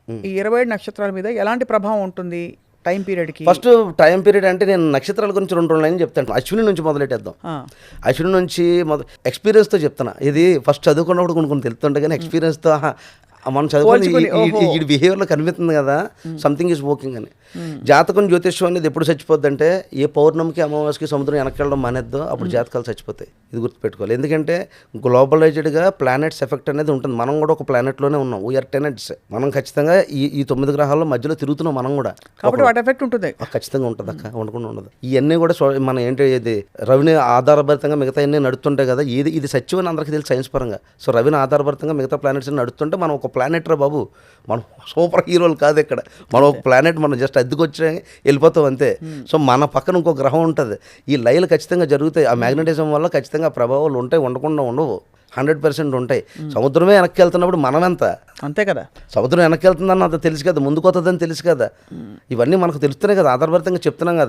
ఈ 27 నక్షత్రాల మీద ఎలాంటి ప్రభావం ఉంటుంది టైం పీరియడ్కి? ఫస్ట్ టైం పీరియడ్ అంటే నేను నక్షత్రాల గురించి 2 లైన్లు చెప్తాను. అశ్విని నుంచి మొదలెట్టేద్దాం. అశ్విని నుంచి ఎక్స్పీరియన్స్తో చెప్తున్నా. ఇది ఫస్ట్ చదువుకున్నప్పుడు కొన్ని తెలుస్తుంటే కానీ ఎక్స్పీరియన్స్తో మనం చదువుకుని ఈ బిహేవియర్లో కనిపిస్తుంది కదా సంథింగ్ ఈజ్ వర్కింగ్ అని. జాతకం జ్యోతిష్యం అనేది ఎప్పుడు చచ్చిపోద్ది అంటే ఏ పౌర్ణమికి అమావాస్యకి సముద్రం వెనకెళ్ళడం మానేద్దో అప్పుడు జాతకాలు చచ్చిపోతాయి. ఇది గుర్తుపెట్టుకోవాలి. ఎందుకంటే గ్లోబలైజ్డ్గా ప్లానెట్స్ ఎఫెక్ట్ అనేది ఉంటుంది. మనం కూడా ఒక ప్లానెట్లోనే ఉన్నాం. We are tenants. మనం ఖచ్చితంగా ఈ 9 గ్రహాల మధ్యలో తిరుగుతున్నాం మనం కూడా. కాబట్టి వాటి ఎఫెక్ట్ ఉంటుంది. ఖచ్చితంగా ఉంటుంది అక్క, ఉండకుండా ఉండదు. ఇవన్నీ కూడా మన ఏంటి ఇది రవిని ఆధారభరితంగా మిగతా అన్నీ నడుస్తుంటాయి కదా. ఇది సత్యం అని అందరికీ తెలిసి సైన్స్ పరంగా. సో రవిని ఆధారభరితంగా మిగతా ప్లానెట్స్ నడుస్తుంటే మనం ఒక ప్లానెట్ రా బాబు, మనం సూపర్ హీరోలు కాదు ఇక్కడ. మనం ఒక ప్లానెట్, మనం జస్ట్ అద్దెకొచ్చి వెళ్ళిపోతాం అంతే. సో మన పక్కన ఇంకో గ్రహం ఉంటుంది. ఈ లైలు ఖచ్చితంగా జరుగుతాయి. ఆ మ్యాగ్నెటిజం వల్ల ఖచ్చితంగా ప్రభావాలు ఉంటాయి, ఉండకుండా ఉండవు. 100% ఉంటాయి. సముద్రమే వెనక్కి వెళ్తున్నప్పుడు మనం ఎంత అంతే కదా. సముద్రం వెనక్కి వెళ్తుందని అంత తెలుసు కదా, ముందుకు వస్తుందని తెలుసు కదా. ఇవన్నీ మనకు తెలుస్తున్నాయి కదా, ఆధారభరితంగా చెప్తున్నాం కదా.